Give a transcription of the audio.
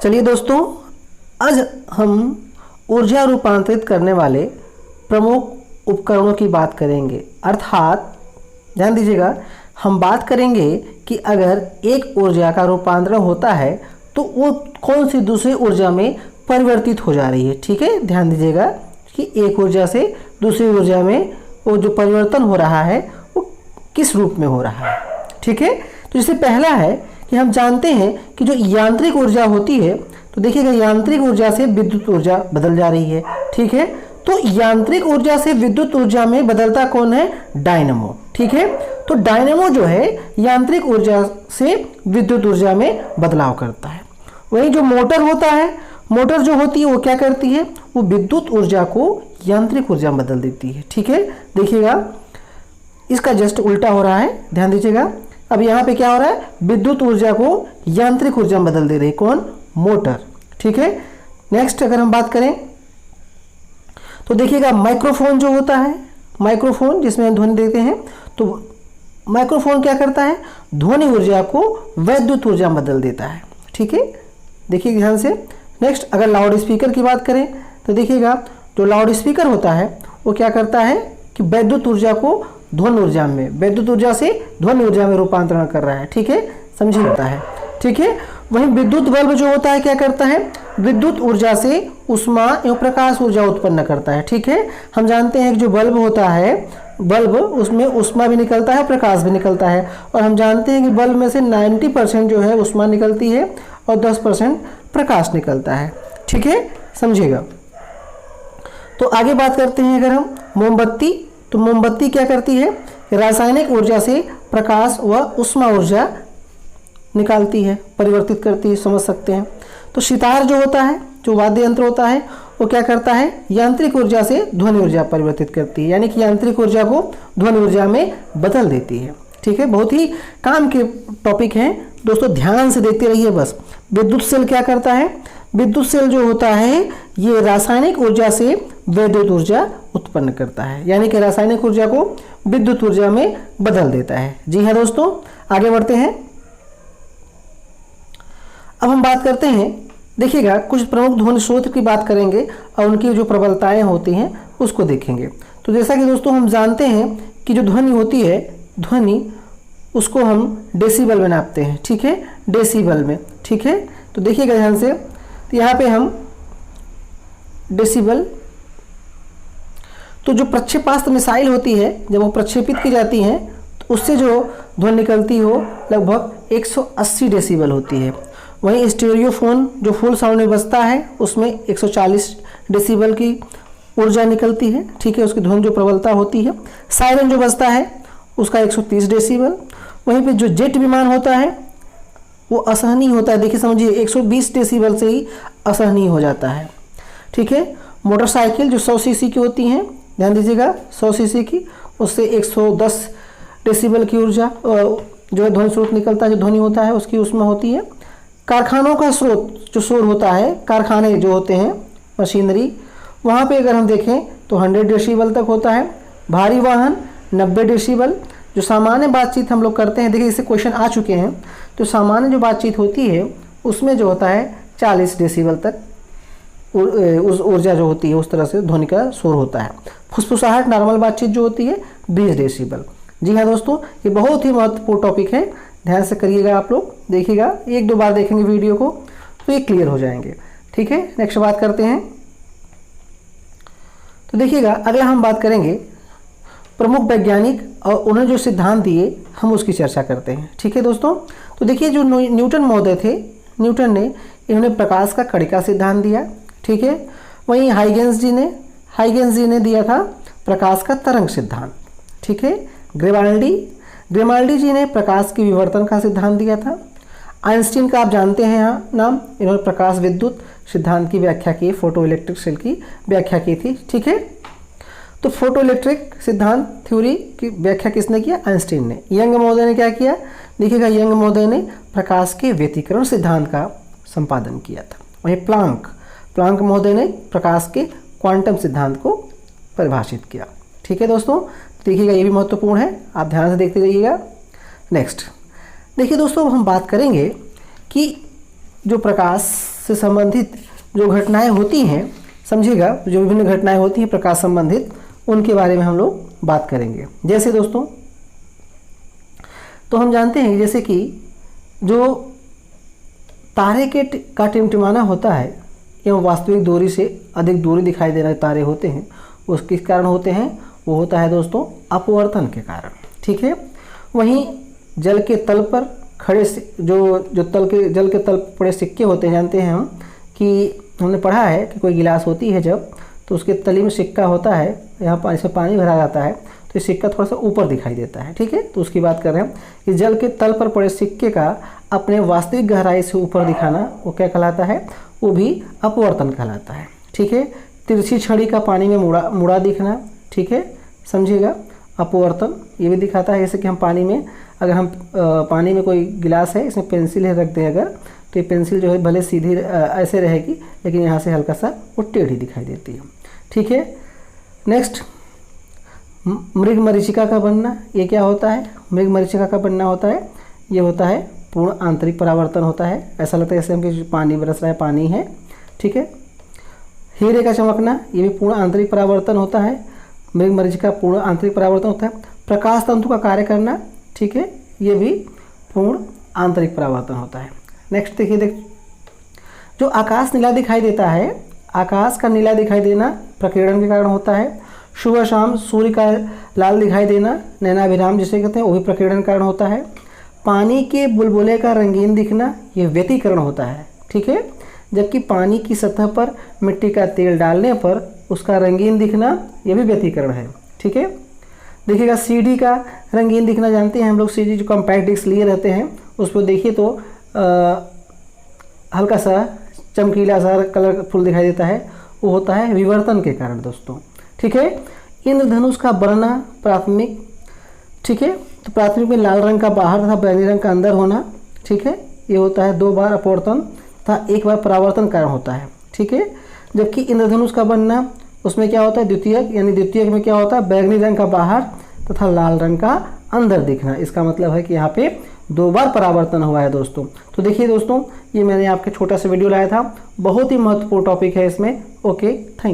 चलिए दोस्तों, आज हम ऊर्जा रूपांतरित करने वाले प्रमुख उपकरणों की बात करेंगे। अर्थात ध्यान दीजिएगा, हम बात करेंगे कि अगर एक ऊर्जा का रूपांतरण होता है तो वो कौन सी दूसरी ऊर्जा में परिवर्तित हो जा रही है। ठीक है, ध्यान दीजिएगा कि एक ऊर्जा से दूसरी ऊर्जा में वो जो परिवर्तन हो रहा है वो किस रूप में हो रहा है। ठीक है, तो इससे पहला है कि हम जानते हैं कि जो यांत्रिक ऊर्जा होती है, तो देखिएगा यांत्रिक ऊर्जा से विद्युत ऊर्जा बदल जा रही है। ठीक है, तो यांत्रिक ऊर्जा से विद्युत ऊर्जा में बदलता कौन है? डायनेमो। ठीक है, तो डायनेमो जो है यांत्रिक ऊर्जा से विद्युत ऊर्जा में बदलाव करता है। वहीं जो मोटर होता है, मोटर जो होती है वो क्या करती है? वो विद्युत ऊर्जा को यांत्रिक ऊर्जा में बदल देती है। ठीक है, देखिएगा इसका जस्ट उल्टा हो रहा है, ध्यान दीजिएगा। अब यहाँ पे क्या हो रहा है? विद्युत ऊर्जा को यांत्रिक ऊर्जा में बदल दे रही है। कौन? मोटर। ठीक है, नेक्स्ट अगर हम बात करें तो देखिएगा माइक्रोफोन जो होता है, माइक्रोफोन जिसमें हम ध्वनि देते हैं, तो माइक्रोफोन क्या करता है? ध्वनि ऊर्जा को वैद्युत ऊर्जा में बदल देता है। ठीक है, देखिए ध्यान से। नेक्स्ट अगर लाउड स्पीकर की बात करें तो देखिएगा जो लाउड स्पीकर होता है वो क्या करता है कि वैद्युत ऊर्जा को ध्वनि ऊर्जा में, वैद्युत ऊर्जा से ध्वनि ऊर्जा में रूपांतरण कर रहा है। ठीक है, समझिए होता है। ठीक है, वहीं विद्युत बल्ब जो होता है क्या करता है? विद्युत ऊर्जा से ऊष्मा एवं प्रकाश ऊर्जा उत्पन्न करता है। ठीक है, हम जानते हैं कि जो बल्ब होता है, बल्ब उसमें ऊष्मा भी निकलता है, प्रकाश भी निकलता है, और हम जानते हैं कि बल्ब में से 90% जो है ऊष्मा निकलती है और 10% प्रकाश निकलता है। ठीक है, समझिएगा। तो आगे बात करते हैं अगर हम मोमबत्ती, तो मोमबत्ती क्या करती है? रासायनिक ऊर्जा से प्रकाश व ऊष्मा ऊर्जा निकालती है, परिवर्तित करती है, समझ सकते हैं। तो सितार जो होता है, जो वाद्य यंत्र होता है, वो क्या करता है? यांत्रिक ऊर्जा से ध्वनि ऊर्जा परिवर्तित करती है, यानी कि यांत्रिक ऊर्जा को ध्वनि ऊर्जा में बदल देती है। ठीक है, बहुत ही काम के टॉपिक हैं दोस्तों, ध्यान से देखते रहिए बस। विद्युत सेल क्या करता है? विद्युत सेल जो होता है ये रासायनिक ऊर्जा से वैद्युत ऊर्जा उत्पन्न करता है, यानी कि रासायनिक ऊर्जा को विद्युत ऊर्जा में बदल देता है। जी हाँ दोस्तों, आगे बढ़ते हैं। अब हम बात करते हैं, देखिएगा कुछ प्रमुख ध्वनि स्रोत की बात करेंगे और उनकी जो प्रबलताएं होती हैं उसको देखेंगे। तो जैसा कि दोस्तों हम जानते हैं कि जो ध्वनि होती है, ध्वनि उसको हम डेसिबल में नापते हैं। ठीक है, डेसिबल में। ठीक है, तो देखिएगा ध्यान से, तो यहाँ पे हम डेसिबल, तो जो प्रक्षेपास्त्र मिसाइल होती है जब वो प्रक्षेपित की जाती हैं तो उससे जो ध्वनि निकलती हो लगभग 180 डेसिबल होती है। वहीं स्टीरियोफोन जो फुल साउंड में बजता है उसमें 140 डेसिबल की ऊर्जा निकलती है। ठीक है, उसकी ध्वनि जो प्रबलता होती है। सायरन जो बजता है उसका 130 डेसिबल। वहीं पे जो जेट विमान होता है वो असहनीय होता है, देखिए समझिए 120 डेसिबल से ही असहनीय हो जाता है। ठीक है, मोटरसाइकिल जो 100 सीसी की होती हैं, ध्यान दीजिएगा 100 सीसी की, उससे 110 डेसिबल की ऊर्जा जो है ध्वनि स्रोत निकलता है, जो ध्वनि होता है उसकी ऊष्मा होती है। कारखानों का स्रोत जो शोर होता है, कारखाने जो होते हैं, मशीनरी, वहाँ पे अगर हम देखें तो 100 डेसिबल तक होता है। भारी वाहन 90 डेसिबल। जो सामान्य बातचीत हम लोग करते हैं, देखिए इससे क्वेश्चन आ चुके हैं, तो सामान्य जो बातचीत होती है उसमें जो होता है 40 डेसिबल तक उस ऊर्जा जो होती है उस तरह से ध्वनि का शोर होता है। फुसफुसाहट नॉर्मल बातचीत जो होती है 20 डेसिबल। जी हाँ दोस्तों, ये बहुत ही महत्वपूर्ण टॉपिक है, ध्यान से करिएगा आप लोग, देखिएगा 1-2 बार देखेंगे वीडियो को तो ये क्लियर हो जाएंगे। ठीक है, नेक्स्ट बात करते हैं। तो देखिएगा अगला हम बात करेंगे प्रमुख वैज्ञानिक और उन्होंने जो सिद्धांत दिए हम उसकी चर्चा करते हैं। ठीक है दोस्तों, तो देखिए जो न्यूटन महोदय थे, न्यूटन ने इन्होंने प्रकाश का कड़ी का सिद्धांत दिया। ठीक है, वहीं हाइगेंस जी ने दिया था प्रकाश का तरंग सिद्धांत। ठीक है, ग्रेमाल्डी जी ने प्रकाश की विवर्तन का सिद्धांत दिया था। आइंस्टीन का आप जानते हैं यहाँ नाम, इन्होंने प्रकाश विद्युत सिद्धांत की व्याख्या की, फोटो इलेक्ट्रिक सेल की व्याख्या की थी। ठीक है, तो फोटो इलेक्ट्रिक सिद्धांत थ्योरी की व्याख्या किसने किया? आइंस्टीन ने। यंग महोदय ने क्या किया? देखिएगा यंग महोदय ने प्रकाश के व्यतिकरण सिद्धांत का संपादन किया था। वहीं प्लांक महोदय ने प्रकाश के क्वांटम सिद्धांत को परिभाषित किया। ठीक है दोस्तों, देखिएगा ये भी महत्वपूर्ण है, आप ध्यान से देखते रहिएगा। नेक्स्ट देखिए दोस्तों, हम बात करेंगे कि जो प्रकाश से संबंधित जो घटनाएं होती हैं, समझिएगा, जो विभिन्न घटनाएं होती हैं प्रकाश संबंधित, उनके बारे में हम लोग बात करेंगे। जैसे दोस्तों, तो हम जानते हैं जैसे कि जो तारे का टिमटिमाना होता है एवं वास्तविक दूरी से अधिक दूरी दिखाई दे रहे तारे होते हैं, वो किस कारण होते हैं? वो होता है दोस्तों अपवर्तन के कारण। ठीक है। वहीं जल के तल पर खड़े जल के तल पर पड़े सिक्के होते हैं, जानते हैं हम कि हमने पढ़ा है कि कोई गिलास होती है जब, तो उसके तली में सिक्का होता है, यहाँ इसमें पानी भरा जाता है तो ये सिक्का थोड़ा सा ऊपर दिखाई देता है। ठीक है, तो उसकी बात कर रहे हैं कि जल के तल पर पड़े सिक्के का अपने वास्तविक गहराई से ऊपर दिखाना वो क्या कहलाता है? वो भी अपवर्तन कहलाता है। ठीक है। तिरछी छड़ी का पानी में मुड़ा दिखना, ठीक है, समझिएगा, अपवर्तन ये भी दिखाता है। जैसे कि हम पानी में, अगर हम पानी में कोई गिलास है, इसमें पेंसिल है रख दें अगर, तो ये पेंसिल जो है भले सीधी ऐसे रहेगी, लेकिन यहाँ से हल्का सा वो टेढ़ी दिखाई देती है। ठीक है। नेक्स्ट, मृग मरीचिका का बनना, ये क्या होता है? मृग मरीचिका का बनना होता है, ये होता है पूर्ण आंतरिक परावर्तन होता है। ऐसा लगता है जैसे हम पानी बरस रहा है, पानी है। ठीक है। हीरे का चमकना, ये भी पूर्ण आंतरिक परावर्तन होता है। मृग मरीचिका पूर्ण आंतरिक परावर्तन होता है। प्रकाश तंतु का कार्य करना, ठीक है, ये भी पूर्ण आंतरिक परावर्तन होता है। नेक्स्ट देखिए, जो आकाश नीला दिखाई देता है, आकाश का नीला दिखाई देना प्रकीर्णन के कारण होता है। सुबह शाम सूर्य का लाल दिखाई देना, नैनाभिराम जिसे कहते हैं, वो भी प्रकीर्णन कारण होता है। पानी के बुलबुले का रंगीन दिखना, ये व्यतिकरण होता है। ठीक है। जबकि पानी की सतह पर मिट्टी का तेल डालने पर उसका रंगीन दिखना, ये भी व्यतिकरण है। ठीक है। देखिएगा, सीडी का रंगीन दिखना, जानते हैं हम लोग, सीडी जो कॉम्पैक्ट डिस्क लिए रहते हैं, उस पर देखिए तो हल्का सा चमकीला सा कलरफुल दिखाई देता है, वो होता है विवर्तन के कारण दोस्तों। ठीक है। इंद्रधनुष का बनना प्राथमिक, ठीक है, तो प्राथमिक में लाल रंग का बाहर तथा बैंगनी रंग का अंदर होना, ठीक है, ये होता है 2 बार अपवर्तन तथा 1 बार परावर्तन कारण होता है। ठीक है। जबकि इंद्रधनुष का बनना, उसमें क्या होता है? द्वितीयक, यानी द्वितीयक में क्या होता है? बैंगनी रंग का बाहर तथा लाल रंग का अंदर दिखना। इसका मतलब है कि यहाँ पे 2 बार परावर्तन हुआ है दोस्तों। तो देखिए दोस्तों, ये मैंने आपके छोटा सा वीडियो लाया था, बहुत ही महत्वपूर्ण टॉपिक है इसमें। Okay, thank you.